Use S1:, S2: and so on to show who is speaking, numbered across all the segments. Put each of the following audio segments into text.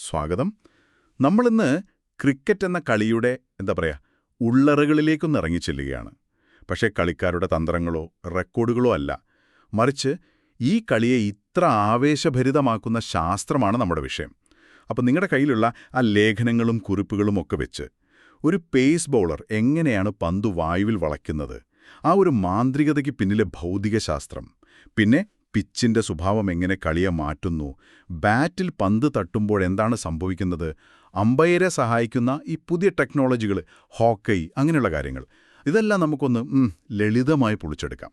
S1: സ്വാഗതം. നമ്മളിന്ന് ക്രിക്കറ്റ് എന്ന കളിയുടെ ഉള്ളറകളിലേക്കൊന്ന് ഇറങ്ങിച്ചെല്ലുകയാണ്. പക്ഷേ കളിക്കാരുടെ തന്ത്രങ്ങളോ റെക്കോർഡുകളോ അല്ല, മറിച്ച് ഈ കളിയെ ഇത്ര ആവേശഭരിതമാക്കുന്ന ശാസ്ത്രമാണ് നമ്മുടെ വിഷയം. അപ്പോൾ നിങ്ങളുടെ കയ്യിലുള്ള ആ ലേഖനങ്ങളും കുറിപ്പുകളും ഒക്കെ വെച്ച് ഒരു പേസ് ബൗളർ എങ്ങനെയാണ് പന്ത് വായുവിൽ വളയ്ക്കുന്നത്, ആ ഒരു മാന്ത്രികതയ്ക്ക് പിന്നിലെ ഭൗതികശാസ്ത്രം, പിന്നെ പിച്ചിന്റെ സ്വഭാവം എങ്ങനെ കളിയെ മാറ്റുന്നു, ബാറ്റിൽ പന്ത് തട്ടുമ്പോൾ എന്താണ് സംഭവിക്കുന്നത്, അമ്പയറെ സഹായിക്കുന്ന ഈ പുതിയ ടെക്നോളജികൾ, ഹോക്കൈ, അങ്ങനെയുള്ള കാര്യങ്ങൾ, ഇതെല്ലാം നമുക്കൊന്ന് ലളിതമായി പൊളിച്ചെടുക്കാം.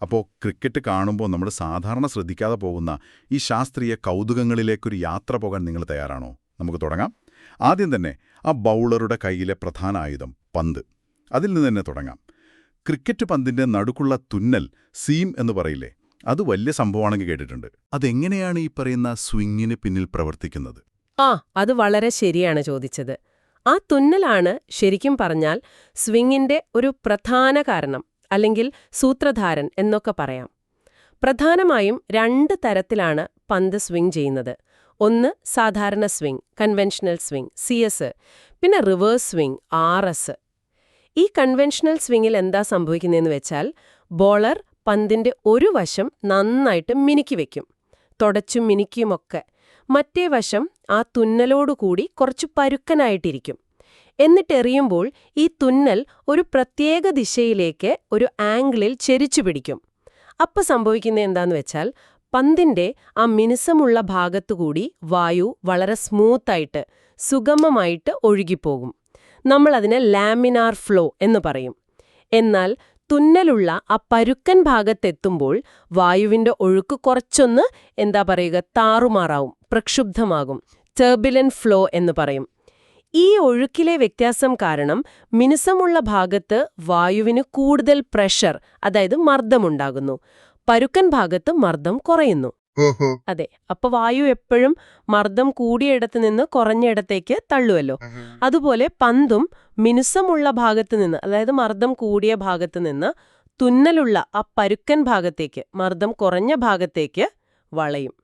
S1: അപ്പോൾ ക്രിക്കറ്റ് കാണുമ്പോൾ നമ്മൾ സാധാരണ ശ്രദ്ധിക്കാതെ പോകുന്ന ഈ ശാസ്ത്രീയ കൗതുകങ്ങളിലേക്കൊരു യാത്ര പോകാൻ നിങ്ങൾ തയ്യാറാണോ? നമുക്ക് തുടങ്ങാം. ആദ്യം തന്നെ ആ ബൗളറുടെ കയ്യിലെ പ്രധാന ആയുധം പന്ത്, അതിൽ നിന്ന് തന്നെ തുടങ്ങാം. ക്രിക്കറ്റ് പന്തിൻ്റെ നടുക്കുള്ള തുന്നൽ, സീം എന്ന് പറയില്ലേ, അത് വലിയ സംഭവമാണെങ്കിൽ കേട്ടിട്ടുണ്ട്. അതെങ്ങനെയാണ് ഈ പറയുന്ന സ്വിങ്ങിന് പിന്നിൽ പ്രവർത്തിക്കുന്നത്?
S2: അത് വളരെ ശരിയാണ് ചോദിച്ചത്. ആ തുന്നലാണ് ശരിക്കും പറഞ്ഞാൽ സ്വിങ്ങിന്റെ ഒരു പ്രധാന കാരണം, അല്ലെങ്കിൽ സൂത്രധാരൻ എന്നൊക്കെ പറയാം. പ്രധാനമായും 2 തരത്തിലാണ് പന്ത് സ്വിങ് ചെയ്യുന്നത്. ഒന്ന് സാധാരണ സ്വിങ്, കൺവെൻഷണൽ സ്വിങ്, CS, പിന്നെ റിവേഴ്സ് സ്വിങ്, RS. ഈ കൺവെൻഷണൽ സ്വിങ്ങിൽ എന്താ സംഭവിക്കുന്നതെന്ന് വെച്ചാൽ, ബോളർ പന്തിന്റെ ഒരു വശം നന്നായിട്ട് മിനുക്കി വെക്കും, തുടച്ചും മിനുക്കിയുമൊക്കെ. മറ്റേ വശം ആ തുന്നലോടുകൂടി കുറച്ചു പരുക്കനായിട്ടിരിക്കും. എന്നിട്ടെറിയുമ്പോൾ ഈ തുന്നൽ ഒരു പ്രത്യേക ദിശയിലേക്ക് ഒരു ആംഗിളിൽ ചെരിച്ചു പിടിക്കും. അപ്പം സംഭവിക്കുന്നത് എന്താന്ന് വെച്ചാൽ, പന്തിന്റെ ആ മിനുസമുള്ള ഭാഗത്തുകൂടി വായു വളരെ സ്മൂത്തായിട്ട്, സുഗമമായിട്ട് ഒഴുകിപ്പോകും. നമ്മളതിനെ ലാമിനാർ ഫ്ലോ എന്ന് പറയും. എന്നാൽ തുന്നലുള്ള ആ പരുക്കൻ ഭാഗത്തെത്തുമ്പോൾ വായുവിന്റെ ഒഴുക്ക് കുറച്ചൊന്ന് താറുമാറാവും, പ്രക്ഷുബ്ധമാകും. ടർബുലന്റ് ഫ്ലോ എന്ന് പറയും. ഈ ഒഴുക്കിലെ വ്യത്യാസം കാരണം മിനുസമുള്ള ഭാഗത്ത് വായുവിന് കൂടുതൽ പ്രഷർ, അതായത് മർദ്ദമുണ്ടാകുന്നു. പരുക്കൻ ഭാഗത്ത് മർദ്ദം കുറയുന്നു. അതെ, അപ്പൊ വായു എപ്പോഴും മർദ്ദം കൂടിയിടത്ത് നിന്ന് കുറഞ്ഞയിടത്തേക്ക് തള്ളുമല്ലോ. അതുപോലെ പന്തും മിനുസമുള്ള ഭാഗത്ത് നിന്ന്, അതായത് മർദ്ദം കൂടിയ ഭാഗത്ത് നിന്ന് തുന്നലുള്ള ആ പരുക്കൻ ഭാഗത്തേക്ക്, മർദ്ദം കുറഞ്ഞ ഭാഗത്തേക്ക് വളയും.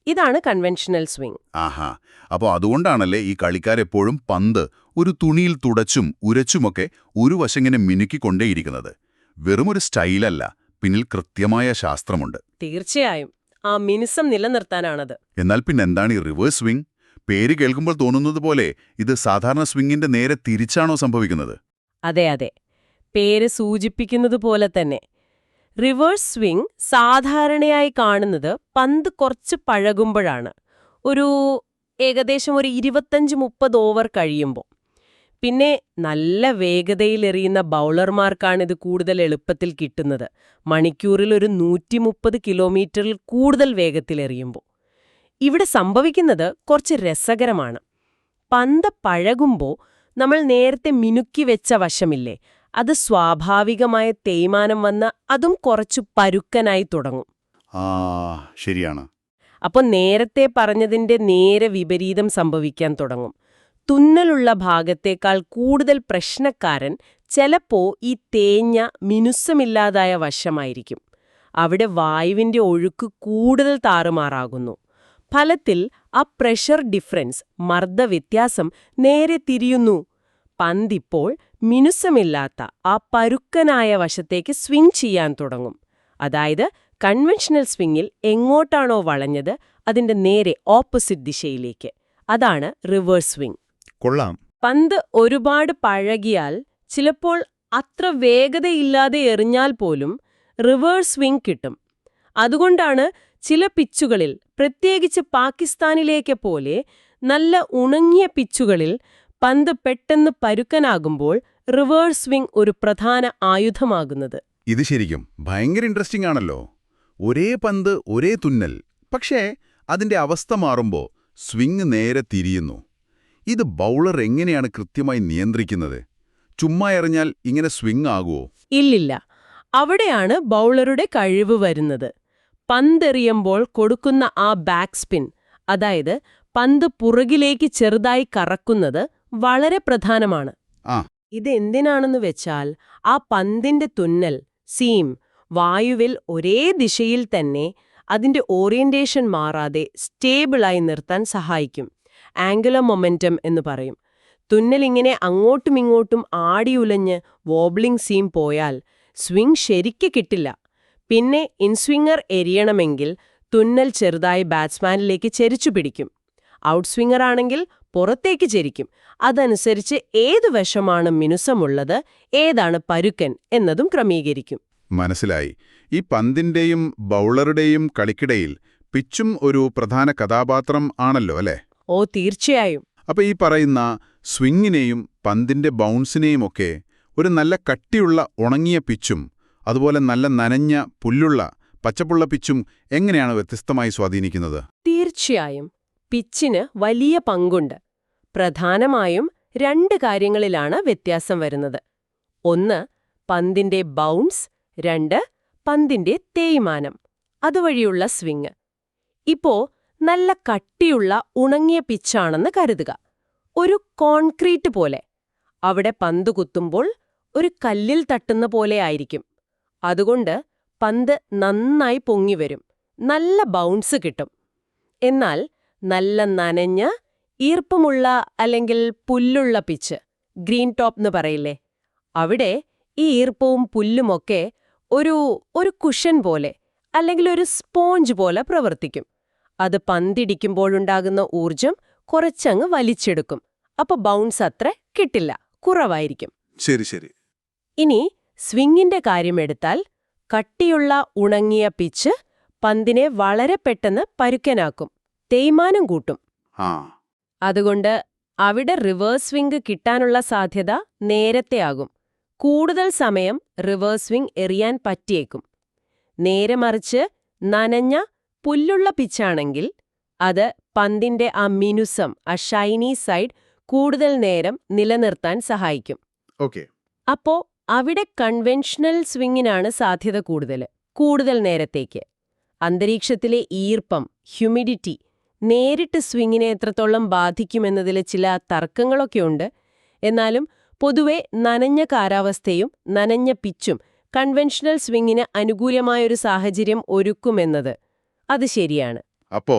S2: ഇതാണ് കൺവെൻഷണൽ സ്വിംഗ്.
S1: ആഹാ, അപ്പോൾ അതുകൊണ്ടാണല്ലേ ഈ കളിക്കാരെപ്പോഴും പന്ത് ഒരു തുണിയിൽ തുടച്ചും ഉരച്ചുമൊക്കെ ഒരു വശങ്ങനെ മിനുക്കിക്കൊണ്ടേയിരിക്കുന്നത്. വെറുമൊരു സ്റ്റൈലല്ല, പിന്നിൽ കൃത്യമായ ശാസ്ത്രമുണ്ട്.
S2: തീർച്ചയായും ആ മിനുസം നിലനിർത്താനാണത്.
S1: എന്നാൽ പിന്നെന്താണ് ഈ റിവേഴ്സ് സ്വിംഗ്? പേര് കേൾക്കുമ്പോൾ തോന്നുന്നത് പോലെ ഇത് സാധാരണ സ്വിങ്ങിന്റെ നേരെ തിരിച്ചാണോ സംഭവിക്കുന്നത്?
S2: അതെ, പേര് സൂചിപ്പിക്കുന്നത് പോലെ തന്നെ. റിവേഴ്സ് സ്വിംഗ് സാധാരണയായി കാണുന്നത് പന്ത് കുറച്ച് പഴകുമ്പോഴാണ്, ഏകദേശം ഒരു 25-30 ഓവർ കഴിയുമ്പോൾ. പിന്നെ നല്ല വേഗതയിലെറിയുന്ന ബൗളർമാർക്കാണിത് കൂടുതൽ എളുപ്പത്തിൽ കിട്ടുന്നത്, മണിക്കൂറിൽ ഒരു 130 കിലോമീറ്ററിൽ കൂടുതൽ വേഗത്തിലെറിയുമ്പോൾ. ഇവിടെ സംഭവിക്കുന്നത് കുറച്ച് രസകരമാണ്. പന്ത് പഴകുമ്പോൾ നമ്മൾ നേരത്തെ മിനുക്കി വെച്ച വശമില്ലേ, അത് സ്വാഭാവികമായ തേയ്മാനം വന്ന് അതും കുറച്ചു പരുക്കനായി തുടങ്ങും.
S1: ശരിയാണ്.
S2: അപ്പോൾ നേരത്തെ പറഞ്ഞതിന്റെ നേരെ വിപരീതം സംഭവിക്കാൻ തുടങ്ങും. തുന്നലുള്ള ഭാഗത്തേക്കാൾ കൂടുതൽ പ്രശ്നക്കാരൻ ചിലപ്പോ ഈ തേഞ്ഞ മിനുസമില്ലാതായ വശമായിരിക്കും. അവിടെ വായുവിന്റെ ഒഴുക്ക് കൂടുതൽ താറുമാറാകുന്നു. ഫലത്തിൽ ആ പ്രഷർ ഡിഫറൻസ്, മർദ്ദവ്യത്യാസം നേരെ തിരിയുന്നു. പന്തിപ്പോൾ മിനുസമില്ലാത്ത ആ പരുക്കനായ വശത്തേക്ക് സ്വിംഗ് ചെയ്യാൻ തുടങ്ങും. അതായത് കൺവെൻഷണൽ സ്വിങ്ങിൽ എങ്ങോട്ടാണോ വളഞ്ഞത് അതിന്റെ നേരെ ഓപ്പോസിറ്റ് ദിശയിലേക്ക്. അതാണ് റിവേഴ്സ് സ്വിംഗ്.
S1: കൊള്ളാം.
S2: പന്ത് ഒരുപാട് പഴകിയാൽ, ചിലപ്പോൾ അത്ര വേഗതയില്ലാതെ എറിഞ്ഞാൽ പോലും റിവേഴ്സ് സ്വിംഗ് കിട്ടും. അതുകൊണ്ടാണ് ചില പിച്ചുകളിൽ, പ്രത്യേകിച്ച് പാകിസ്ഥാനിലേക്ക് പോലെ നല്ല ഉണങ്ങിയ പിച്ചുകളിൽ, പന്ത് പെട്ടെന്ന് പരുക്കനാകുമ്പോൾ റിവേഴ്സ് സ്വിംഗ് ഒരു പ്രധാന ആയുധമാകുന്നത്.
S1: ഇത് ശരിക്കും ഭയങ്കര ഇൻട്രസ്റ്റിംഗ് ആണല്ലോ. ഒരേ പന്ത്, ഒരേ തുന്നൽ, പക്ഷേ അതിന്റെ അവസ്ഥ മാറുമ്പോൾ സ്വിംഗ് നേരെ തിരിയുന്നു. ഇത് ബൗളർ എങ്ങനെയാണ് കൃത്യമായി നിയന്ത്രിക്കുന്നത്? ചുമ്മാ എറിഞ്ഞാൽ ഇങ്ങനെ സ്വിംഗ് ആകുമോ?
S2: ഇല്ലില്ല, അവിടെയാണ് ബൗളറുടെ കഴിവ് വരുന്നത്. പന്തെറിയുമ്പോൾ കൊടുക്കുന്ന ആ ബാക്ക് സ്പിൻ, അതായത് പന്ത് പുറകിലേക്ക് ചെറുതായി കറക്കുന്നത് വളരെ പ്രധാനമാണ്. ഇതെന്തിനാണെന്ന് വെച്ചാൽ, ആ പന്തിന്റെ തുന്നൽ, സീം, വായുവിൽ ഒരേ ദിശയിൽ തന്നെ അതിന്റെ ഓറിയന്റേഷൻ മാറാതെ സ്റ്റേബിളായി നിർത്താൻ സഹായിക്കും. ആംഗുലർ മൊമെന്റം എന്ന് പറയും. തുന്നലിങ്ങനെ അങ്ങോട്ടും ഇങ്ങോട്ടും ആടിയുലഞ്ഞ് വോബ്ലിംഗ് സീം പോയാൽ സ്വിംഗ് ശരിക്ക് കിട്ടില്ല. പിന്നെ ഇൻസ്വിംഗർ എരിയണമെങ്കിൽ തുന്നൽ ചെറുതായി ബാറ്റ്സ്മാനിലേക്ക് ചെരിച്ചു പിടിക്കും. ഔട്ട് സ്വിംഗർ ആണെങ്കിൽ പുറത്തേക്ക് ചെരിക്കും. അതനുസരിച്ച് ഏതു വശമാണ് മിനുസമുള്ളത്, ഏതാണ് പരുക്കൻ എന്നതും ക്രമീകരിക്കും.
S1: മനസ്സിലായി. ഈ പന്തിന്റെയും ബൗളറുടെയും കളിക്കിടയിൽ പിച്ചും ഒരു പ്രധാന കഥാപാത്രം ആണല്ലോ അല്ലേ?
S2: ഓ, തീർച്ചയായും.
S1: അപ്പൊ ഈ പറയുന്ന സ്വിങ്ങിനെയും പന്തിന്റെ ബൗൺസിനെയുമൊക്കെ ഒരു നല്ല കട്ടിയുള്ള ഉണങ്ങിയ പിച്ചും അതുപോലെ നല്ല നനഞ്ഞ പുല്ലുള്ള പച്ചപ്പുള്ള പിച്ചും എങ്ങനെയാണ് വ്യത്യസ്തമായി സ്വാധീനിക്കുന്നത്?
S2: തീർച്ചയായും പിച്ചിന് വലിയ പങ്കുണ്ട്. പ്രധാനമായും 2 കാര്യങ്ങളിലാണ് വ്യത്യാസം വരുന്നത്. 1 പന്തിന്റെ ബൗൺസ്, 2 പന്തിന്റെ തേയ്മാനം, അതുവഴിയുള്ള സ്വിംഗ്. ഇപ്പോ നല്ല കട്ടിയുള്ള ഉണങ്ങിയ പിച്ചാണെന്ന് കരുതുക. ഒരു കോൺക്രീറ്റ് പോലെ. അവിടെ പന്ത് കുത്തുമ്പോൾ ഒരു കല്ലിൽ തട്ടുന്ന പോലെ ആയിരിക്കും. അതുകൊണ്ട് പന്ത് നന്നായി പൊങ്ങിവരും, നല്ല ബൗൺസ് കിട്ടും. എന്നാൽ നല്ല നനഞ്ഞ ഈർപ്പമുള്ള അല്ലെങ്കിൽ പുല്ലുള്ള പിച്ച്, ഗ്രീൻ ടോപ്പ് എന്ന് പറയില്ലേ, അവിടെ ഈ ഈർപ്പവും പുല്ലുമൊക്കെ ഒരു കുഷൻ പോലെ അല്ലെങ്കിൽ ഒരു സ്പോഞ്ച് പോലെ പ്രവർത്തിക്കും. അത് പന്തിടിക്കുമ്പോഴുണ്ടാകുന്ന ഊർജം കുറച്ചങ്ങ് വലിച്ചെടുക്കും. അപ്പൊ ബൗൺസ് അത്ര കിട്ടില്ല, കുറവായിരിക്കും.
S1: ശരി ശരി.
S2: ഇനി സ്വിങ്ങിന്റെ കാര്യമെടുത്താൽ കട്ടിയുള്ള ഉണങ്ങിയ പിച്ച് പന്തിനെ വളരെ പെട്ടെന്ന് പരുക്കനാക്കും, തേയ്മാനം കൂട്ടും. അതുകൊണ്ട് അവിടെ റിവേഴ്സ് സ്വിംഗ് കിട്ടാനുള്ള സാധ്യത നേരത്തെയാകും. കൂടുതൽ സമയം റിവേഴ്സ് സ്വിംഗ് എറിയാൻ പറ്റിയേക്കും. നേരെ മറിച്ച് നനഞ്ഞ പുല്ലുള്ള പിച്ചാണെങ്കിൽ അത് പന്തിന്റെ ആ മിനുസം, ആ ഷൈനി സൈഡ് കൂടുതൽ നേരം നിലനിർത്താൻ സഹായിക്കും. അപ്പോ അവിടെ കൺവെൻഷണൽ സ്വിങ്ങിനാണ് സാധ്യത കൂടുതൽ നേരത്തേക്ക്. അന്തരീക്ഷത്തിലെ ഈർപ്പം, ഹ്യൂമിഡിറ്റി നേരിട്ട് സ്വിങ്ങിനെ എത്രത്തോളം ബാധിക്കുമെന്നതിൽ ചില തർക്കങ്ങളൊക്കെയുണ്ട്. എന്നാലും പൊതുവെ നനഞ്ഞ കാലാവസ്ഥയും നനഞ്ഞ പിച്ചും കൺവെൻഷണൽ സ്വിങ്ങിന് അനുകൂലമായൊരു സാഹചര്യം ഒരുക്കുമെന്നത് അത് ശരിയാണ്.
S1: അപ്പോ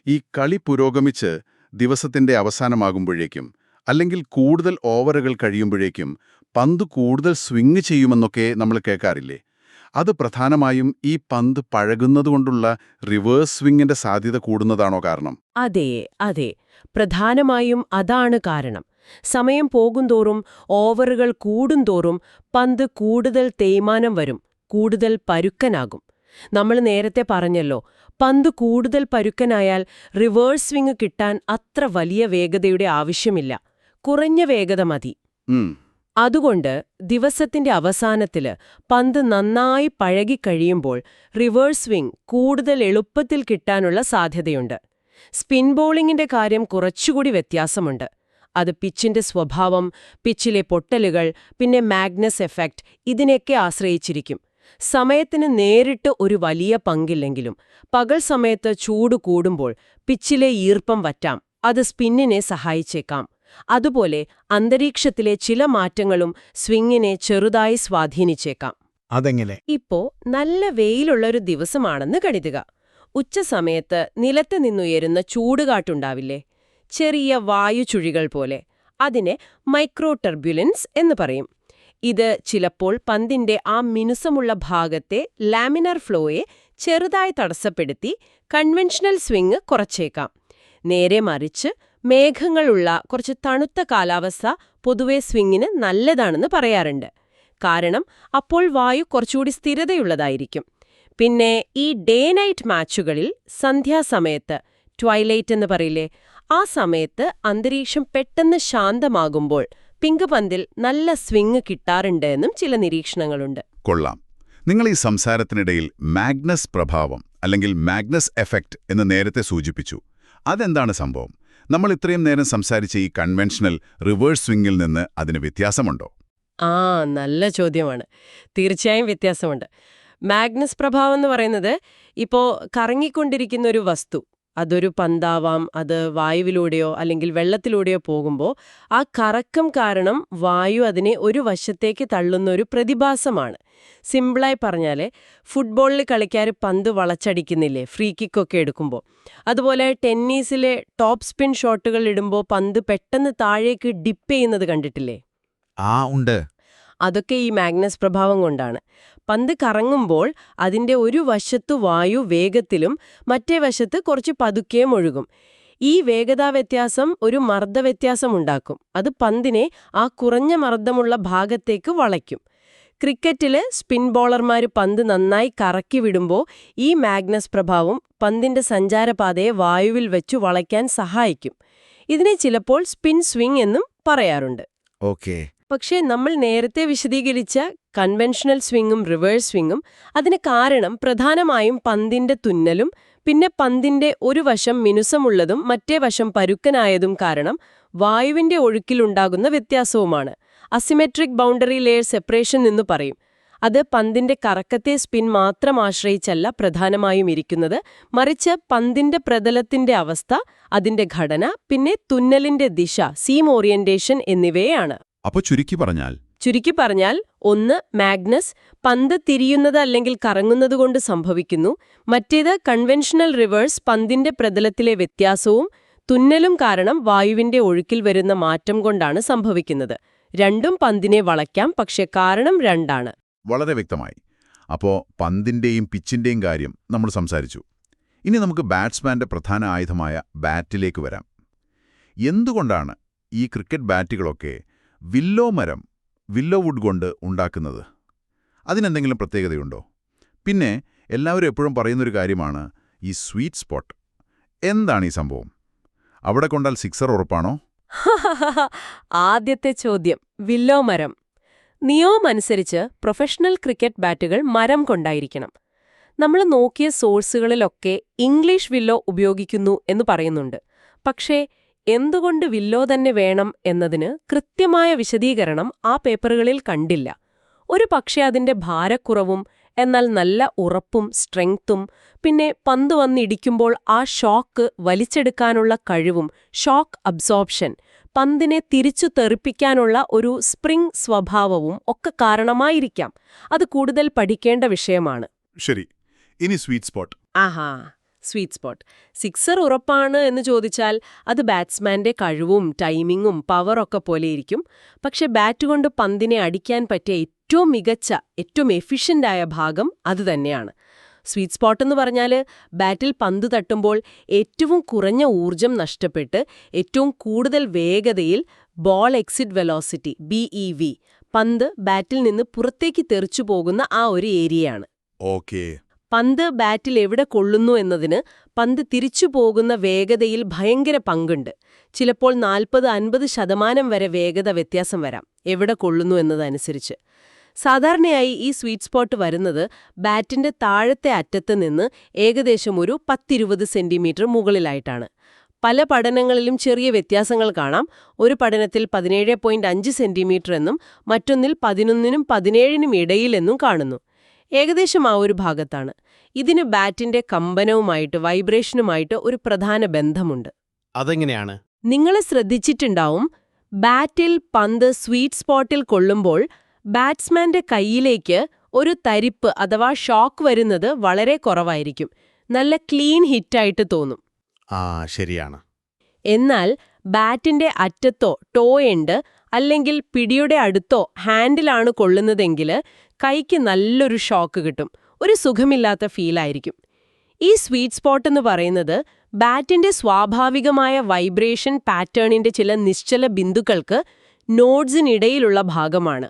S1: ഈ കളി പുരോഗമിച്ച് ദിവസത്തിന്റെ അവസാനമാകുമ്പോഴേക്കും അല്ലെങ്കിൽ കൂടുതൽ ഓവറുകൾ കഴിയുമ്പോഴേക്കും പന്ത് കൂടുതൽ സ്വിംഗ് ചെയ്യുമെന്നൊക്കെ നമ്മൾ കേൾക്കാറില്ലേ? അത് പ്രധാനമായും ഈ പന്ത് പഴകുന്നതുകൊണ്ടുള്ള റിവേഴ്സ് സ്വിങ്ങിന്റെ സാധ്യത കൂടുന്നതാണോ കാരണം?
S2: അതെ, പ്രധാനമായും അതാണ് കാരണം. സമയം പോകുന്തോറും, ഓവറുകൾ കൂടുന്തോറും പന്ത് കൂടുതൽ തേയ്മാനം വരും, കൂടുതൽ പരുക്കനാകും. നമ്മൾ നേരത്തെ പറഞ്ഞല്ലോ, പന്ത് കൂടുതൽ പരുക്കനായാൽ റിവേഴ്സ് സ്വിംഗ് കിട്ടാൻ അത്ര വലിയ വേഗതയുടെ ആവശ്യമില്ല, കുറഞ്ഞ വേഗത മതി. അതുകൊണ്ട് ദിവസത്തിന്റെ അവസാനത്തില് പന്ത് നന്നായി പഴകിക്കഴിയുമ്പോൾ റിവേഴ്സ് സ്വിംഗ് കൂടുതൽ എളുപ്പത്തിൽ കിട്ടാനുള്ള സാധ്യതയുണ്ട്. സ്പിൻ ബോളിംഗിന്റെ കാര്യം കുറച്ചുകൂടി വ്യത്യാസമുണ്ട്. അത് പിച്ചിന്റെ സ്വഭാവം, പിച്ചിലെ പൊട്ടലുകൾ, പിന്നെ മാഗ്നസ് എഫക്റ്റ് ഇതിനെയൊക്കെ ആശ്രയിച്ചിരിക്കും. സമയത്തിന് നേരിട്ട് ഒരു വലിയ പങ്കില്ലെങ്കിലും പകൽ സമയത്ത് ചൂട് കൂടുമ്പോൾ പിച്ചിലെ ഈർപ്പം വറ്റാം, അത് സ്പിന്നിനെ സഹായിച്ചേക്കാം. അതുപോലെ അന്തരീക്ഷത്തിലെ ചില മാറ്റങ്ങളും സ്വിങ്ങിനെ ചെറുതായി സ്വാധീനിച്ചേക്കാം.
S3: അതെങ്ങനെ?
S2: ഇപ്പോ നല്ല വെയിലുള്ളൊരു ദിവസമാണെന്ന് കരുതുക. ഉച്ചസമയത്ത് നിലത്ത് നിന്നുയരുന്ന ചൂടുകാറ്റുണ്ടാവില്ലേ, ചെറിയ വായുചുഴികൾ പോലെ. അതിനെ മൈക്രോ ടർബ്യുലൻസ് എന്ന് പറയും. ഇത് ചിലപ്പോൾ പന്തിന്റെ ആ മിനുസമുള്ള ഭാഗത്തെ ലാമിനർ ഫ്ലോയെ ചെറുതായി തടസ്സപ്പെടുത്തി കൺവെൻഷണൽ സ്വിംഗ് കുറച്ചേക്കാം. നേരെ മറിച്ച് മേഘങ്ങളുള്ള കുറച്ച് തണുത്ത കാലാവസ്ഥ പൊതുവെ സ്വിങ്ങിന് നല്ലതാണെന്ന് പറയാറുണ്ട്. കാരണം അപ്പോൾ വായു കുറച്ചുകൂടി സ്ഥിരതയുള്ളതായിരിക്കും. പിന്നെ ഈ ഡേ നൈറ്റ് മാച്ചുകളിൽ സന്ധ്യാസമയത്ത്, ട്വൈലൈറ്റ് എന്ന് പറയില്ലേ, ആ സമയത്ത് അന്തരീക്ഷം പെട്ടെന്ന് ശാന്തമാകുമ്പോൾ പിങ്ക് പന്തിൽ നല്ല സ്വിംഗ് കിട്ടാറുണ്ട് എന്നും ചില നിരീക്ഷണങ്ങളുണ്ട്.
S1: കൊള്ളാം. നിങ്ങൾ ഈ സംസാരത്തിനിടയിൽ മാഗ്നസ് പ്രഭാവം അല്ലെങ്കിൽ മാഗ്നസ് എഫക്റ്റ് എന്ന് നേരത്തെ സൂചിപ്പിച്ചു. അതെന്താണ് സംഭവം? നമ്മൾ ഇത്രയും നേരം സംസാരിച്ച ഈ കൺവെൻഷണൽ റിവേഴ്സ് സ്വിംഗിൽ നിന്ന് അതിന് വ്യത്യാസമുണ്ടോ?
S2: നല്ല ചോദ്യമാണ്. തീർച്ചയായും വ്യത്യാസമുണ്ട്. മാഗ്നസ് പ്രഭാവം എന്ന് പറയുന്നത് ഇപ്പോൾ കറങ്ങിക്കൊണ്ടിരിക്കുന്ന ഒരു വസ്തു, അതൊരു പന്താവാം, അത് വായുവിലൂടെയോ അല്ലെങ്കിൽ വെള്ളത്തിലൂടെയോ പോകുമ്പോൾ ആ കറക്കം കാരണം വായു അതിനെ ഒരു വശത്തേക്ക് തള്ളുന്ന ഒരു പ്രതിഭാസമാണ്. സിമ്പിളായി പറഞ്ഞാൽ ഫുട്ബോളിൽ കളിക്കാർ പന്ത് വളച്ചടിക്കുന്നില്ലേ ഫ്രീ കിക്കൊക്കെ എടുക്കുമ്പോൾ, അതുപോലെ ടെന്നീസിലെ ടോപ്പ് സ്പിൻ ഷോട്ടുകൾ ഇടുമ്പോൾ പന്ത് പെട്ടെന്ന് താഴേക്ക് ഡിപ്പ് ചെയ്യുന്നത് കണ്ടിട്ടില്ലേ?
S3: ഉണ്ട്.
S2: അതൊക്കെ ഈ മാഗ്നസ് പ്രഭാവം കൊണ്ടാണ്. പന്ത് കറങ്ങുമ്പോൾ അതിന്റെ ഒരു വശത്തു വായു വേഗത്തിലും മറ്റേ വശത്ത് കുറച്ച് പതുക്കെയും ഒഴുകും. ഈ വേഗതാ വ്യത്യാസം ഒരു മർദ്ദവ്യത്യാസം ഉണ്ടാക്കും. അത് പന്തിനെ ആ കുറഞ്ഞ മർദ്ദമുള്ള ഭാഗത്തേക്ക് വളയ്ക്കും. ക്രിക്കറ്റില് സ്പിൻ ബോളർമാർ പന്ത് നന്നായി കറക്കി വിടുമ്പോൾ ഈ മാഗ്നസ് പ്രഭാവം പന്തിന്റെ സഞ്ചാരപാതയെ വായുവിൽ വെച്ചു വളയ്ക്കാൻ സഹായിക്കും. ഇതിനെ ചിലപ്പോൾ സ്പിൻ സ്വിംഗ് എന്നും പറയാറുണ്ട്.
S3: ഓക്കേ.
S2: പക്ഷേ നമ്മൾ നേരത്തെ വിശദീകരിച്ച കൺവെൻഷണൽ സ്വിങ്ങും റിവേഴ്സ് സ്വിങ്ങും അതിന് കാരണം പ്രധാനമായും പന്തിന്റെ തുന്നലും പിന്നെ പന്തിന്റെ ഒരു വശം മിനുസമുള്ളതും മറ്റേ വശം പരുക്കനായതും കാരണം വായുവിന്റെ ഒഴുക്കിലുണ്ടാകുന്ന വ്യത്യാസവുമാണ്. അസിമെട്രിക് ബൗണ്ടറി ലെയർ സെപ്പറേഷൻ എന്ന് പറയും. അത് പന്തിന്റെ കറക്കത്തെ സ്പിൻ മാത്രം ആശ്രയിച്ചല്ല പ്രധാനമായും ഇരിക്കുന്നത്, മറിച്ച് പന്തിന്റെ പ്രതലത്തിന്റെ അവസ്ഥ, അതിന്റെ ഘടന, പിന്നെ തുന്നലിന്റെ ദിശ, സീം ഓറിയന്റേഷൻ എന്നിവയാണ്.
S1: അപ്പോൾ ചുരുക്കി പറഞ്ഞാൽ ഒന്ന് മാഗ്നസ് പന്ത് തിരിയുന്നത് അല്ലെങ്കിൽ കറങ്ങുന്നത് കൊണ്ട് സംഭവിക്കുന്നു, മറ്റേത് കൺവെൻഷണൽ റിവേഴ്സ് പന്തിന്റെ പ്രതലത്തിലെ വ്യത്യാസവും തുന്നലും കാരണം വായുവിന്റെ ഒഴുക്കിൽ വരുന്ന മാറ്റം കൊണ്ടാണ് സംഭവിക്കുന്നത്. രണ്ടും പന്തിനെ വളയ്ക്കാം, പക്ഷെ കാരണം രണ്ടാണ്. വളരെ വ്യക്തമായി. അപ്പോൾ പന്തിന്റെയും പിച്ചിന്റെയും കാര്യം നമ്മൾ സംസാരിച്ചു. ഇനി നമുക്ക് ബാറ്റ്സ്മാന്റെ പ്രധാന ആയുധമായ ബാറ്റിലേക്ക് വരാം. എന്തുകൊണ്ടാണ് ഈ ക്രിക്കറ്റ് ബാറ്റുകളൊക്കെ വില്ലോ വുഡ് കൊണ്ട് ഉണ്ടാക്കുന്നത്? അതിനെന്തെങ്കിലും പ്രത്യേകതയുണ്ടോ? പിന്നെ എല്ലാവരും എപ്പോഴും പറയുന്നൊരു കാര്യമാണ് ഈ സ്വീറ്റ് സ്പോട്ട്. എന്താണ് ഈ സംഭവം? അവിടെ കൊണ്ടാൽ സിക്സർ ഉറപ്പാണോ?
S2: ആദ്യത്തെ ചോദ്യം, വില്ലോ മരം. നിയമം അനുസരിച്ച് പ്രൊഫഷണൽ ക്രിക്കറ്റ് ബാറ്റുകൾ മരം കൊണ്ടായിരിക്കണം. നമ്മൾ നോക്കിയ സോഴ്സുകളിലൊക്കെ ഇംഗ്ലീഷ് വില്ലോ ഉപയോഗിക്കുന്നു എന്ന് പറയുന്നുണ്ട്. പക്ഷേ എന്തുകൊണ്ട് വില്ലോ തന്നെ വേണം എന്നതിന് കൃത്യമായ വിശദീകരണം ആ പേപ്പറുകളിൽ കണ്ടില്ല. ഒരു പക്ഷേ അതിന്റെ ഭാരക്കുറവും എന്നാൽ നല്ല ഉറപ്പും സ്ട്രെങ്ത്തും പിന്നെ പന്ത് വന്നിടിക്കുമ്പോൾ ആ ഷോക്ക് വലിച്ചെടുക്കാനുള്ള കഴിവും, ഷോക്ക് അബ്സോർപ്ഷൻ, പന്തിനെ തിരിച്ചു തെറിപ്പിക്കാനുള്ള ഒരു സ്പ്രിംഗ് സ്വഭാവവും ഒക്കെ കാരണമായിരിക്കാം. അത് കൂടുതൽ പഠിക്കേണ്ട വിഷയമാണ്.
S1: ശരി, ഇനി സ്വീറ്റ് സ്പോട്ട്.
S2: ആഹാ, സ്വീറ്റ് സ്പോട്ട്. സിക്സർ ഉറപ്പാണ് എന്ന് ചോദിച്ചാൽ അത് ബാറ്റ്സ്മാന്റെ കഴിവും ടൈമിങ്ങും പവറൊക്കെ പോലെയിരിക്കും. പക്ഷെ ബാറ്റ് കൊണ്ട് പന്തിനെ അടിക്കാൻ പറ്റിയ ഏറ്റവും മികച്ച, ഏറ്റവും എഫിഷ്യൻ്റായ ഭാഗം അതുതന്നെയാണ്. സ്വീറ്റ് സ്പോട്ട് എന്ന് പറഞ്ഞാൽ ബാറ്റിൽ പന്ത് തട്ടുമ്പോൾ ഏറ്റവും കുറഞ്ഞ ഊർജം നഷ്ടപ്പെട്ട് ഏറ്റവും കൂടുതൽ വേഗതയിൽ ബോൾ എക്സിറ്റ് വെലോസിറ്റി BEV പന്ത് ബാറ്റിൽ നിന്ന് പുറത്തേക്ക് തെറിച്ചു പോകുന്ന ആ ഒരു ഏരിയയാണ്.
S1: ഓക്കേ.
S2: പന്ത് ബാറ്റിൽ എവിടെ കൊള്ളുന്നു എന്നതിന് പന്ത് തിരിച്ചു പോകുന്ന വേഗതയിൽ ഭയങ്കര പങ്കുണ്ട്. ചിലപ്പോൾ 40-50% വരെ വേഗത വ്യത്യാസം വരാം എവിടെ കൊള്ളുന്നു എന്നതനുസരിച്ച്. സാധാരണയായി ഈ സ്വീറ്റ് സ്പോട്ട് വരുന്നത് ബാറ്റിന്റെ താഴത്തെ അറ്റത്ത് നിന്ന് ഏകദേശം ഒരു 10-20 സെന്റിമീറ്റർ മുകളിലായിട്ടാണ്. പല പഠനങ്ങളിലും ചെറിയ വ്യത്യാസങ്ങൾ കാണാം. ഒരു പഠനത്തിൽ 17.5 സെന്റിമീറ്റർ എന്നും മറ്റൊന്നിൽ 11-നും 17-നും ഇടയിലെന്നും കാണുന്നു. ഏകദേശം ആ ഒരു ഭാഗത്താണ്. ഇതിന് ബാറ്റിന്റെ കമ്പനവുമായിട്ട്, വൈബ്രേഷനുമായിട്ട് ഒരു പ്രധാന ബന്ധമുണ്ട്.
S3: അതെങ്ങനെയാണ്?
S2: നിങ്ങൾ ശ്രദ്ധിച്ചിട്ടുണ്ടാവും, ബാറ്റിൽ പന്ത് സ്വീറ്റ് സ്പോട്ടിൽ കൊള്ളുമ്പോൾ ബാറ്റ്സ്മാന്റെ കൈയിലേക്ക് ഒരു തരിപ്പ് അഥവാ ഷോക്ക് വരുന്നത് വളരെ കുറവായിരിക്കും. നല്ല ക്ലീൻ ഹിറ്റായിട്ട് തോന്നും.
S3: ശരിയാണ്.
S2: എന്നാൽ ബാറ്റിന്റെ അറ്റത്തോ ടോ എൻഡ് അല്ലെങ്കിൽ പിടിയുടെ അടുത്തോ ഹാൻഡിലാണ് കൊള്ളുന്നതെങ്കിൽ കൈക്ക് നല്ലൊരു ഷോക്ക് കിട്ടും, ഒരു സുഖമില്ലാത്ത ഫീലായിരിക്കും. ഈ സ്വീറ്റ് സ്പോട്ട് എന്ന് പറയുന്നത് ബാറ്റിന്റെ സ്വാഭാവികമായ വൈബ്രേഷൻ പാറ്റേണിന്റെ ചില നിശ്ചല ബിന്ദുക്കൾക്ക് നോഡ്സിനിടയിലുള്ള ഭാഗമാണ്.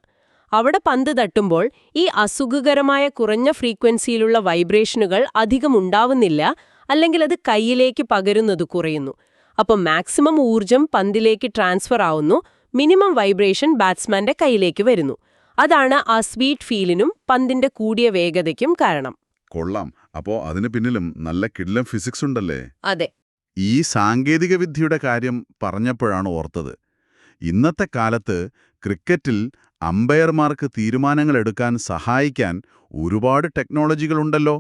S2: അവിടെ പന്ത് തട്ടുമ്പോൾ ഈ അസുഖകരമായ കുറഞ്ഞ ഫ്രീക്വൻസിയിലുള്ള വൈബ്രേഷനുകൾ അധികം ഉണ്ടാവുന്നില്ല, അല്ലെങ്കിൽ അത് കൈയിലേക്ക് പകരുന്നത് കുറയുന്നു. അപ്പം മാക്സിമം ഊർജം പന്തിലേക്ക് ട്രാൻസ്ഫർ ആവുന്നു, മിനിമം വൈബ്രേഷൻ ബാറ്റ്സ്മാന്റെ കൈയിലേക്ക് വരുന്നു. അതാണ് ആ സ്വീറ്റ് ഫീലിനും പന്തിന്റെ കൂടിയ വേഗതയ്ക്കും കാരണം.
S1: കൊള്ളാം. അപ്പോ അതിന് പിന്നിലും നല്ല കിടിലം ഫിസിക്സ് ഉണ്ടല്ലേ?
S2: അതെ.
S1: ഈ സാങ്കേതിക വിദ്യയുടെ കാര്യം പറഞ്ഞപ്പോഴാണ് ഓർത്തത്. ഇന്നത്തെ കാലത്ത് ക്രിക്കറ്റിൽ അമ്പയർമാർക്ക് തീരുമാനങ്ങൾ എടുക്കാൻ സഹായിക്കാൻ ഒരുപാട് ടെക്നോളജികളുണ്ടല്ലോ.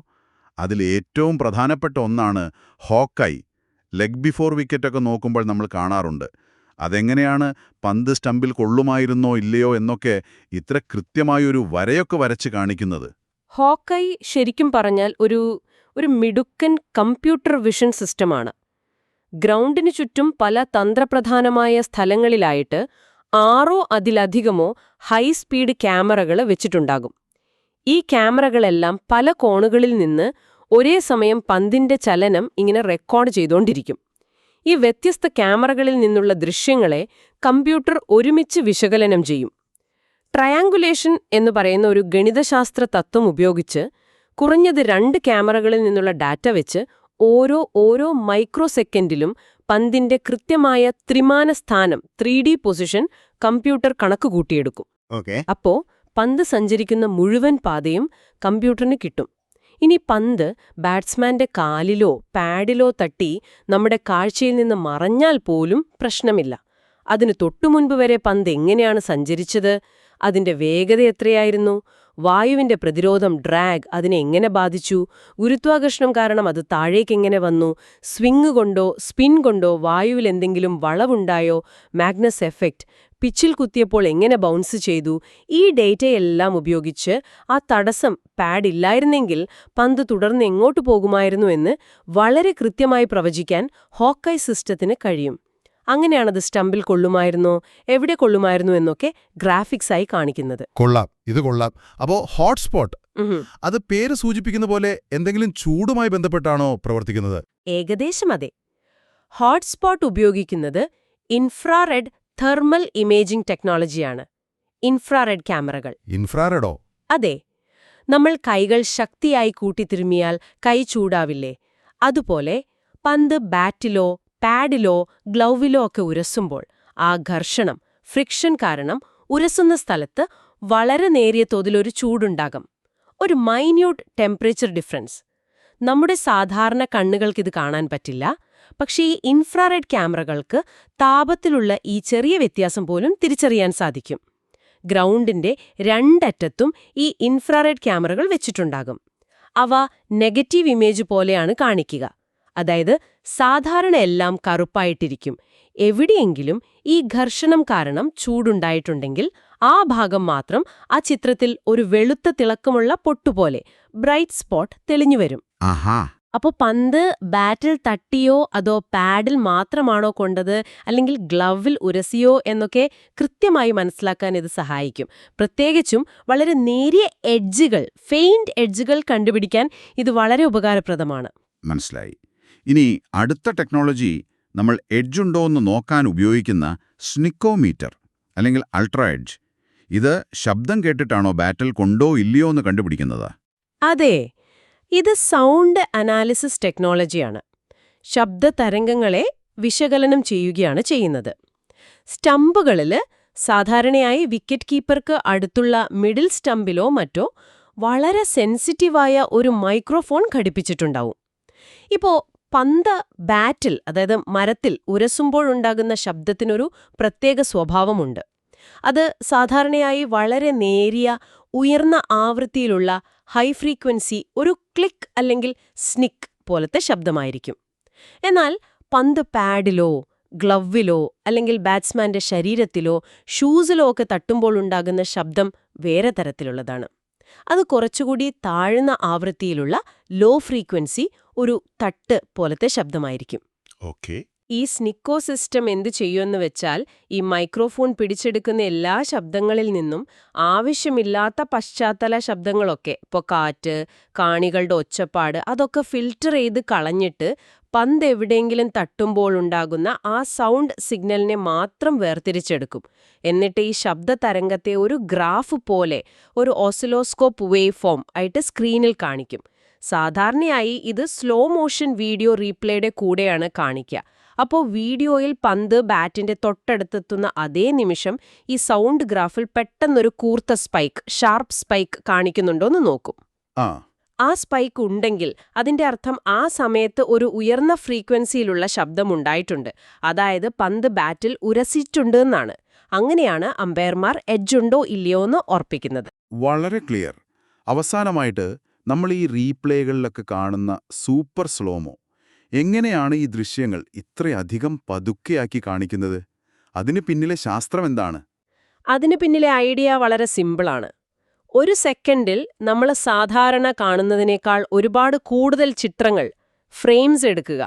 S1: അതിൽ ഏറ്റവും പ്രധാനപ്പെട്ട ഒന്നാണ് ഹോക്കൈ ലെഗ് ബിഫോർ വിക്കറ്റൊക്കെ നോക്കുമ്പോൾ നമ്മൾ കാണാറുണ്ട്. അതെങ്ങനെയാണ് പന്ത് സ്റ്റമ്പിൽ കൊള്ളുമായിരുന്നോ ഇല്ലയോ എന്നൊക്കെ ഇത്ര കൃത്യമായൊരു വരയൊക്കെ വരച്ച് കാണിക്കുന്നത്?
S2: ഹോക്കൈ ശരിക്കും പറഞ്ഞാൽ ഒരു മിടുക്കൻ കമ്പ്യൂട്ടർ വിഷൻ സിസ്റ്റമാണ്. ഗ്രൗണ്ടിനു ചുറ്റും പല തന്ത്രപ്രധാനമായ സ്ഥലങ്ങളിലായിട്ട് 6 അതിലധികമോ ഹൈ സ്പീഡ് ക്യാമറകൾ വെച്ചിട്ടുണ്ടാകും. ഈ ക്യാമറകളെല്ലാം പല കോണുകളിൽ നിന്ന് ഒരേ സമയം പന്തിന്റെ ചലനം ഇങ്ങനെ റെക്കോർഡ് ചെയ്തുകൊണ്ടിരിക്കും. ഈ വ്യത്യസ്ത ക്യാമറകളിൽ നിന്നുള്ള ദൃശ്യങ്ങളെ കമ്പ്യൂട്ടർ ഒരുമിച്ച് വിശകലനം ചെയ്യും. ട്രയാങ്കുലേഷൻ എന്ന് പറയുന്ന ഒരു ഗണിതശാസ്ത്ര തത്വം ഉപയോഗിച്ച് കുറഞ്ഞത് 2 ക്യാമറകളിൽ നിന്നുള്ള ഡാറ്റ വെച്ച് ഓരോ മൈക്രോ സെക്കൻഡിലും പന്തിന്റെ കൃത്യമായ ത്രിമാന സ്ഥാനം 3D പൊസിഷൻ കമ്പ്യൂട്ടർ കണക്കുകൂട്ടിയെടുക്കും.
S3: ഓക്കെ.
S2: അപ്പോ പന്ത് സഞ്ചരിക്കുന്ന മുഴുവൻ പാതയും കമ്പ്യൂട്ടറിന് കിട്ടും. ഇനി പന്ത് ബാറ്റ്സ്മാന്റെ കാലിലോ പാഡിലോ തട്ടി നമ്മുടെ കാഴ്ചയിൽ നിന്ന് മറഞ്ഞാൽ പോലും പ്രശ്നമില്ല. അതിന് തൊട്ടുമുൻപ് വരെ പന്ത് എങ്ങനെയാണ് സഞ്ചരിച്ചത്, അതിന്റെ വേഗത എത്രയായിരുന്നു, വായുവിന്റെ പ്രതിരോധം ഡ്രാഗ് അതിനെ എങ്ങനെ ബാധിച്ചു, ഗുരുത്വാകർഷണം കാരണം അത് താഴേക്കെങ്ങനെ വന്നു, സ്വിംഗ് കൊണ്ടോ സ്പിൻ കൊണ്ടോ വായുവിൽ എന്തെങ്കിലും വളവുണ്ടായോ, മാഗ്നസ് എഫക്റ്റ്, പിച്ചിൽ കുത്തിയപ്പോൾ എങ്ങനെ ബൗൺസ് ചെയ്തു, ഈ ഡേറ്റയെല്ലാം ഉപയോഗിച്ച് ആ തടസ്സം പാഡില്ലായിരുന്നെങ്കിൽ പന്ത് തുടർന്ന് എങ്ങോട്ട് പോകുമായിരുന്നു എന്ന് വളരെ കൃത്യമായി പ്രവചിക്കാൻ ഹോക്കൈ സിസ്റ്റത്തിന് കഴിയും. അങ്ങനെയാണത് സ്റ്റമ്പിൽ കൊള്ളുമായിരുന്നോ എവിടെ കൊള്ളുമായിരുന്നു എന്നൊക്കെ ഗ്രാഫിക്സായി കാണിക്കുന്നത്.
S4: ഇത് കൊള്ളാം. അപ്പോ ഹോട്ട്സ്പോട്ട് അത് പേര് സൂചിപ്പിക്കുന്ന പോലെ എന്തെങ്കിലും ചൂടുമായി ബന്ധപ്പെട്ടാണോ പ്രവർത്തിക്കുന്നത്?
S2: ഏകദേശം അതെ. ഹോട്ട്സ്പോട്ട് ഉപയോഗിക്കുന്നത് ഇൻഫ്രാറെഡ് തെർമൽ ഇമേജിംഗ് ടെക്നോളജിയാണ്. ഇൻഫ്രാറെഡ് ക്യാമറകൾ.
S4: ഇൻഫ്രാറെഡോ?
S2: അതെ. നമ്മൾ കൈകൾ ശക്തിയായി കൂട്ടിത്തിരുമിയാൽ കൈ ചൂടാവില്ലേ? അതുപോലെ പന്ത് ബാറ്റിലോ പാഡിലോ ഗ്ലൗവിലോ ഒക്കെ ഉരസുമ്പോൾ ആ ഘർഷണം ഫ്രിക്ഷൻ കാരണം ഉരസുന്ന സ്ഥലത്ത് വളരെ നേരിയ തോതിലൊരു ചൂടുണ്ടാകും. ഒരു മൈന്യൂട്ട് ടെമ്പറേച്ചർ ഡിഫറൻസ്. നമ്മുടെ സാധാരണ കണ്ണുകൾക്കിത് കാണാൻ പറ്റില്ല. പക്ഷേ ഈ ഇൻഫ്രാറെഡ് ക്യാമറകൾക്ക് താപത്തിലുള്ള ഈ ചെറിയ വ്യത്യാസം പോലും തിരിച്ചറിയാൻ സാധിക്കും. ഗ്രൗണ്ടിന്റെ 2 അറ്റത്തും ഈ ഇൻഫ്രാറെഡ് ക്യാമറകൾ വെച്ചിട്ടുണ്ടാകും. അവ നെഗറ്റീവ് ഇമേജ് പോലെയാണ് കാണിക്കുക. അതായത് സാധാരണ എല്ലാം കറുപ്പായിട്ടിരിക്കും. എവിടെയെങ്കിലും ഈ ഘർഷണം കാരണം ചൂടുണ്ടായിട്ടുണ്ടെങ്കിൽ ആ ഭാഗം മാത്രം ആ ചിത്രത്തിൽ ഒരു വെളുത്ത തിളക്കമുള്ള പൊട്ടുപോലെ ബ്രൈറ്റ് സ്പോട്ട് തെളിഞ്ഞുവരും. അപ്പോൾ പന്ത് ബാറ്റിൽ തട്ടിയോ അതോ പാഡിൽ മാത്രമാണോ കൊണ്ടത് അല്ലെങ്കിൽ ഗ്ലൗവിൽ ഉരസിയോ എന്നൊക്കെ കൃത്യമായി മനസ്സിലാക്കാൻ ഇത് സഹായിക്കും. പ്രത്യേകിച്ചും വളരെ നേരിയ എഡ്ജുകൾ, ഫെയിന്റ് എഡ്ജുകൾ കണ്ടുപിടിക്കാൻ ഇത് വളരെ ഉപകാരപ്രദമാണ്.
S1: മനസ്സിലായി. ഇനി അടുത്ത ടെക്നോളജി നമ്മൾ എഡ്ജുണ്ടോ എന്ന് നോക്കാൻ ഉപയോഗിക്കുന്ന സ്നിക്കോമീറ്റർ അല്ലെങ്കിൽ അൾട്രാ എഡ്ജ്. ഇത് ശബ്ദം കേട്ടിട്ടാണോ ബാറ്റിൽ കൊണ്ടോ ഇല്ലയോ എന്ന് കണ്ടുപിടിക്കുന്നത്?
S2: അതെ, ഇത് സൗണ്ട് അനാലിസിസ് ടെക്നോളജിയാണ്. ശബ്ദ തരംഗങ്ങളെ വിശകലനം ചെയ്യുകയാണ് ചെയ്യുന്നത്. സ്റ്റമ്പുകളിൽ സാധാരണയായി വിക്കറ്റ് കീപ്പർക്ക് അടുത്തുള്ള മിഡിൽ സ്റ്റമ്പിലോ മറ്റോ വളരെ സെൻസിറ്റീവായ ഒരു മൈക്രോഫോൺ ഘടിപ്പിച്ചിട്ടുണ്ടാവും. ഇപ്പോൾ പന്ത് ബാറ്റിൽ, അതായത് മരത്തിൽ ഉരസുമ്പോഴുണ്ടാകുന്ന ശബ്ദത്തിനൊരു പ്രത്യേക സ്വഭാവമുണ്ട്. അത് സാധാരണയായി വളരെ നേരിയ ഉയർന്ന ആവൃത്തിയിലുള്ള ഹൈ ഫ്രീക്വൻസി ഒരു ക്ലിക്ക് അല്ലെങ്കിൽ സ്നിക്ക് പോലത്തെ ശബ്ദമായിരിക്കും. എന്നാൽ പന്ത് പാഡിലോ ഗ്ലൗവിലോ അല്ലെങ്കിൽ ബാറ്റ്സ്മാന്റെ ശരീരത്തിലോ ഷൂസിലോ ഒക്കെ തട്ടുമ്പോൾ ഉണ്ടാകുന്ന ശബ്ദം വേറെ തരത്തിലുള്ളതാണ്. അത് കുറച്ചുകൂടി താഴ്ന്ന ആവൃത്തിയിലുള്ള ലോ ഫ്രീക്വൻസി ഒരു തട്ട് പോലത്തെ ശബ്ദമായിരിക്കും.
S1: ഓക്കെ.
S2: ഈ സ്നിക്കോ സിസ്റ്റം എന്ത് ചെയ്യുമെന്ന് വെച്ചാൽ ഈ മൈക്രോഫോൺ പിടിച്ചെടുക്കുന്ന എല്ലാ ശബ്ദങ്ങളിൽ നിന്നും ആവശ്യമില്ലാത്ത പശ്ചാത്തല ശബ്ദങ്ങളൊക്കെ, ഇപ്പോൾ കാറ്റ്, കാണികളുടെ ഒച്ചപ്പാട്, അതൊക്കെ ഫിൽട്ടർ ചെയ്ത് കളഞ്ഞിട്ട് പന്ത് എവിടെയെങ്കിലും തട്ടുമ്പോൾ ഉണ്ടാകുന്ന ആ സൗണ്ട് സിഗ്നലിനെ മാത്രം വേർതിരിച്ചെടുക്കും. എന്നിട്ട് ഈ ശബ്ദ തരംഗത്തെ ഒരു ഗ്രാഫ് പോലെ ഒരു ഓസിലോസ്കോപ്പ് വേവ് ഫോം ആയിട്ട് സ്ക്രീനിൽ കാണിക്കും. സാധാരണയായി ഇത് സ്ലോ മോഷൻ വീഡിയോ റീപ്ലേയുടെ കൂടെയാണ് കാണിക്കുക. അപ്പോൾ വീഡിയോയിൽ പന്ത് ബാറ്റിന്റെ തൊട്ടടുത്തെത്തുന്ന അതേ നിമിഷം ഈ സൗണ്ട് ഗ്രാഫിൽ പെട്ടെന്നൊരു കൂർത്ത സ്പൈക്ക്, ഷാർപ്പ് സ്പൈക്ക് കാണിക്കുന്നുണ്ടോന്ന് നോക്കും. ആ സ്പൈക്ക് ഉണ്ടെങ്കിൽ അതിന്റെ അർത്ഥം ആ സമയത്ത് ഒരു ഉയർന്ന ഫ്രീക്വൻസിയിലുള്ള ശബ്ദമുണ്ടായിട്ടുണ്ട്. അതായത് പന്ത് ബാറ്റിൽ ഉരസിട്ടുണ്ട് എന്നാണ്. അങ്ങനെയാണ് അമ്പയർമാർ എഡ്ജുണ്ടോ ഇല്ലയോ എന്ന് ഉറപ്പിക്കുന്നത്.
S1: വളരെ ക്ലിയർ. അവസാനമായിട്ട് നമ്മൾ ഈ റീപ്ലേകളിലൊക്കെ കാണുന്ന സൂപ്പർ സ്ലോമോ, എങ്ങനെയാണ് ഈ ദൃശ്യങ്ങൾ ഇത്രയധികം പതുക്കെയാക്കി കാണിക്കുന്നത്? അതിന് പിന്നിലെ ശാസ്ത്രം എന്താണ്?
S2: അതിന് പിന്നിലെ ഐഡിയ വളരെ സിമ്പിളാണ്. ഒരു സെക്കൻഡിൽ നമ്മൾ സാധാരണ കാണുന്നതിനേക്കാൾ ഒരുപാട് കൂടുതൽ ചിത്രങ്ങൾ, ഫ്രെയിംസ് എടുക്കുക.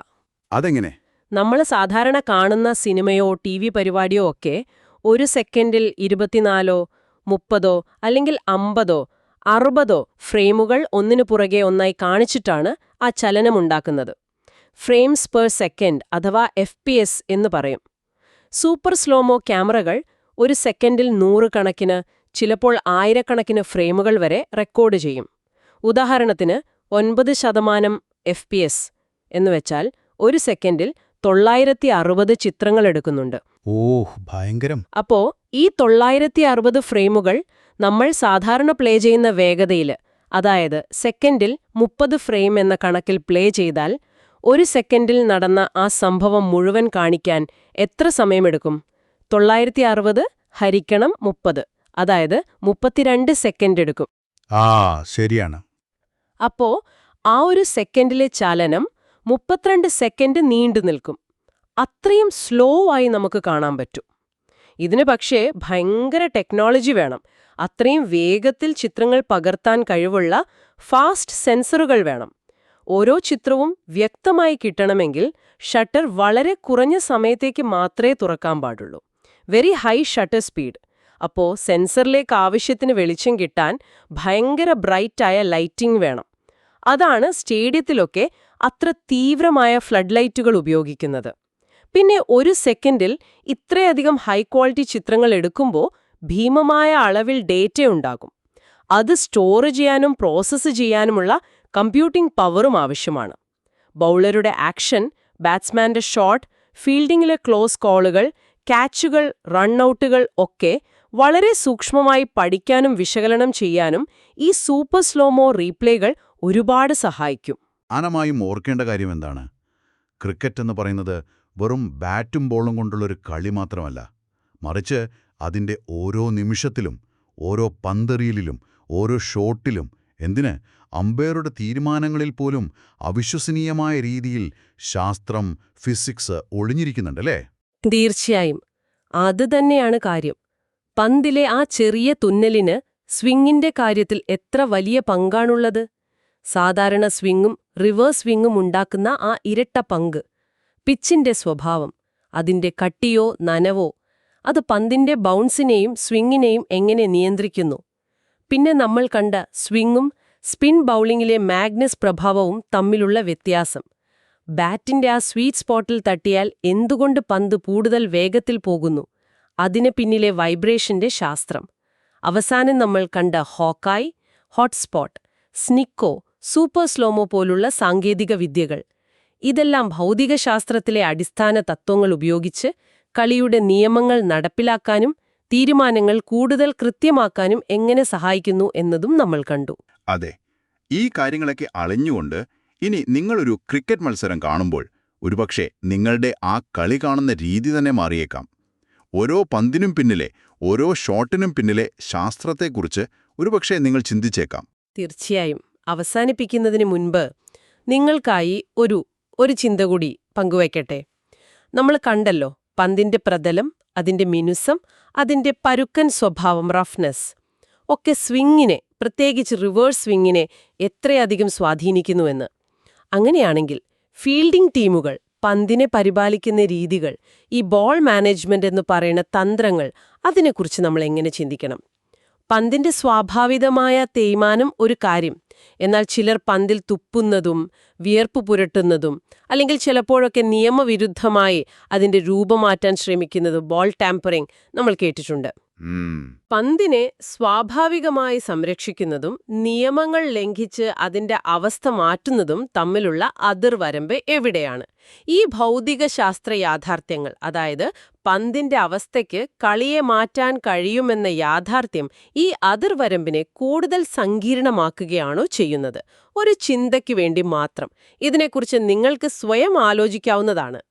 S1: അതെങ്ങനെ?
S2: നമ്മൾ സാധാരണ കാണുന്ന സിനിമയോ TV പരിപാടിയോ ഒക്കെ ഒരു സെക്കൻഡിൽ 24 30 അല്ലെങ്കിൽ 50 60 ഫ്രെയിമുകൾ ഒന്നിനു പുറകെ ഒന്നായി കാണിച്ചിട്ടാണ് ആ ചലനമുണ്ടാക്കുന്നത്. ഫ്രെയിംസ് പെർ സെക്കൻഡ് അഥവാ FPS എന്ന് പറയും. സൂപ്പർ സ്ലോമോ ക്യാമറകൾ ഒരു സെക്കൻഡിൽ 100 കണക്കിന്, ചിലപ്പോൾ 1000കണക്കിന് ഫ്രെയിമുകൾ വരെ റെക്കോർഡ് ചെയ്യും. ഉദാഹരണത്തിന് 9% FPS എന്നുവെച്ചാൽ ഒരു സെക്കൻഡിൽ 960 ചിത്രങ്ങൾ എടുക്കുന്നുണ്ട്.
S3: ഓഹ്, ഭയങ്കരം.
S2: അപ്പോ ഈ 960 ഫ്രെയിമുകൾ നമ്മൾ സാധാരണ പ്ലേ ചെയ്യുന്ന വേഗതയിൽ, അതായത് സെക്കൻഡിൽ 30 ഫ്രെയിം എന്ന കണക്കിൽ പ്ലേ ചെയ്താൽ ഒരു സെക്കൻഡിൽ നടന്ന ആ സംഭവം മുഴുവൻ കാണിക്കാൻ എത്ര സമയമെടുക്കും? 960 ഹരിക്കണം 30, അതായത് 32 സെക്കൻഡ് എടുക്കും.
S3: ശരിയാണ്.
S2: അപ്പോ ആ ഒരു സെക്കൻഡിലെ ചലനം 32 സെക്കൻഡ് നീണ്ടു നിൽക്കും. അത്രയും സ്ലോ ആയി നമുക്ക് കാണാൻ പറ്റും. ഇതിന് പക്ഷേ ഭയങ്കര ടെക്നോളജി വേണം. അത്രയും വേഗത്തിൽ ചിത്രങ്ങൾ പകർത്താൻ കഴിവുള്ള ഫാസ്റ്റ് സെൻസറുകൾ വേണം. ഓരോ ചിത്രവും വ്യക്തമായി കിട്ടണമെങ്കിൽ ഷട്ടർ വളരെ കുറഞ്ഞ സമയത്തേക്ക് മാത്രമേ തുറക്കാൻ പാടുള്ളൂ. Very high shutter speed. അപ്പോൾ സെൻസറിലേക്ക് ആവശ്യത്തിന് വെളിച്ചം കിട്ടാൻ ഭയങ്കര ബ്രൈറ്റായ ലൈറ്റിംഗ് വേണം. അതാണ് സ്റ്റേഡിയത്തിലൊക്കെ അത്ര തീവ്രമായ ഫ്ലഡ് ലൈറ്റുകൾ ഉപയോഗിക്കുന്നത്. പിന്നെ ഒരു സെക്കൻഡിൽ ഇത്രയധികം ഹൈ ക്വാളിറ്റി ചിത്രങ്ങൾ എടുക്കുമ്പോൾ ഭീമമായ അളവിൽ ഡേറ്റ ഉണ്ടാകും. അത് സ്റ്റോർ ചെയ്യാനും പ്രോസസ്സ് ചെയ്യാനുമുള്ള കമ്പ്യൂട്ടിംഗ് പവറും ആവശ്യമാണ്. ബൗളറുടെ ആക്ഷൻ, ബാറ്റ്സ്മാന്റെ ഷോട്ട്, ഫീൽഡിംഗിലെ ക്ലോസ് കോളുകൾ, ക്യാച്ചുകൾ, റൺഔട്ടുകൾ ഒക്കെ വളരെ സൂക്ഷ്മമായി പഠിക്കാനും വിശകലനം ചെയ്യാനും ഈ സൂപ്പർ സ്ലോമോ റീപ്ലേകൾ ഒരുപാട് സഹായിക്കും.
S1: ആനമായും ഓർക്കേണ്ട കാര്യം എന്താണ്? ക്രിക്കറ്റ് എന്ന് പറയുന്നത് വെറും ബാറ്റും ബോളും കൊണ്ടുള്ളൊരു കളി മാത്രമല്ല. മറിച്ച് അതിൻ്റെ ഓരോ നിമിഷത്തിലും, ഓരോ പന്തെറിയലിലും, ഓരോ ഷോട്ടിലും, എന്തിന് അമ്പയറുടെ തീരുമാനങ്ങളിൽ പോലും അവിശ്വസനീയമായ രീതിയിൽ ശാസ്ത്രം, ഫിസിക്സ് ഒളിഞ്ഞിരിക്കുന്നുണ്ടല്ലേ?
S2: തീർച്ചയായും. അത് തന്നെയാണ് കാര്യം. പന്തിലെ ആ ചെറിയ തുന്നലിന് സ്വിങ്ങിന്റെ കാര്യത്തിൽ എത്ര വലിയ പങ്കാണുള്ളത്. സാധാരണ സ്വിങ്ങും റിവേഴ്സ് സ്വിങ്ങും ഉണ്ടാക്കുന്ന ആ ഇരട്ട പങ്ക്, പിച്ചിന്റെ സ്വഭാവം, അതിന്റെ കട്ടിയോ നനവോ, അത് പന്തിന്റെ ബൗൺസിനെയും സ്വിങ്ങിനെയും എങ്ങനെ നിയന്ത്രിക്കുന്നു. പിന്നെ നമ്മൾ കണ്ട സ്വിങ്ങും സ്പിൻ ബൗളിംഗിലെ മാഗ്നസ് പ്രഭാവവും തമ്മിലുള്ള വ്യത്യാസം. ബാറ്റിന്റെ ആ സ്വീറ്റ് സ്പോട്ടിൽ തട്ടിയാൽ എന്തുകൊണ്ട് പന്ത് കൂടുതൽ വേഗത്തിൽ പോകുന്നു, അതിന് പിന്നിലെ വൈബ്രേഷന്റെ ശാസ്ത്രം. അവസാനം നമ്മൾ കണ്ട ഹോക്കായ്, ഹോട്ട്സ്പോട്ട്, സ്നിക്കോ, സൂപ്പർ സ്ലോമോ പോലുള്ള സാങ്കേതിക വിദ്യകൾ, ഇതെല്ലാം ഭൗതികശാസ്ത്രത്തിലെ അടിസ്ഥാന തത്വങ്ങൾ ഉപയോഗിച്ച് കളിയുടെ നിയമങ്ങൾ നടപ്പിലാക്കാനും തീരുമാനങ്ങൾ കൂടുതൽ കൃത്യമാക്കാനും എങ്ങനെ സഹായിക്കുന്നു എന്നതും നമ്മൾ കണ്ടു.
S1: അതെ, ഈ കാര്യങ്ങളൊക്കെ അളിഞ്ഞുകൊണ്ട് ഇനി നിങ്ങളൊരു ക്രിക്കറ്റ് മത്സരം കാണുമ്പോൾ ഒരുപക്ഷെ നിങ്ങളുടെ ആ കളി കാണുന്ന രീതി തന്നെ മാറിയേക്കാം. ഓരോ പന്തിനും പിന്നിലെ, ഓരോ ഷോട്ടിനും പിന്നിലെ ശാസ്ത്രത്തെക്കുറിച്ച് ഒരുപക്ഷെ നിങ്ങൾ ചിന്തിച്ചേക്കാം.
S2: തീർച്ചയായും. അവസാനിപ്പിക്കുന്നതിന് മുൻപ് നിങ്ങൾക്കായി ഒരു ചിന്ത കൂടി പങ്കുവയ്ക്കട്ടെ. നമ്മൾ കണ്ടല്ലോ പന്തിന്റെ പ്രതലം, അതിന്റെ മിനുസം, അതിന്റെ പരുക്കൻ സ്വഭാവം, റഫ്നെസ് ഒക്കെ സ്വിങ്ങിനെ, പ്രത്യേകിച്ച് റിവേഴ്സ് സ്വിങ്ങിനെ എത്രയധികം സ്വാധീനിക്കുന്നുവെന്ന്. അങ്ങനെയാണെങ്കിൽ ഫീൽഡിംഗ് ടീമുകൾ, പന്തിനെ പരിപാലിക്കുന്ന രീതികൾ, ഈ ബോൾ മാനേജ്മെന്റ് എന്ന് പറയുന്ന തന്ത്രങ്ങൾ, അതിനെക്കുറിച്ച് നമ്മൾ എങ്ങനെ ചിന്തിക്കണം? പന്തിന്റെ സ്വാഭാവികമായ തേയ്മാനം ഒരു കാര്യം. എന്നാൽ ചിലർ പന്തിൽ തുപ്പുന്നതും വിയർപ്പ് പുരട്ടുന്നതും അല്ലെങ്കിൽ ചിലപ്പോഴൊക്കെ നിയമവിരുദ്ധമായി അതിന്റെ രൂപം മാറ്റാൻ ശ്രമിക്കുന്നതും ബോൾ ടാമ്പറിംഗ് നമ്മൾ കേട്ടിട്ടുണ്ട്. പന്തിനെ സ്വാഭാവികമായി സംരക്ഷിക്കുന്നതും നിയമങ്ങൾ ലംഘിച്ച് അതിന്റെ അവസ്ഥ മാറ്റുന്നതും തമ്മിലുള്ള അതിർവരമ്പ് എവിടെയാണ്? ഈ ഭൗതിക ശാസ്ത്ര യാഥാർത്ഥ്യങ്ങൾ, അതായത് പന്തിന്റെ അവസ്ഥയ്ക്ക് കളിയെ മാറ്റാൻ കഴിയുമെന്ന യാഥാർത്ഥ്യം ഈ അതിർവരമ്പിനെ കൂടുതൽ സങ്കീർണമാക്കുകയാണോ ചെയ്യുന്നത്? ഒരു ചിന്തയ്ക്ക് വേണ്ടി മാത്രം ഇതിനെക്കുറിച്ച് നിങ്ങൾക്ക് സ്വയം ആലോചിക്കാവുന്നതാണ്.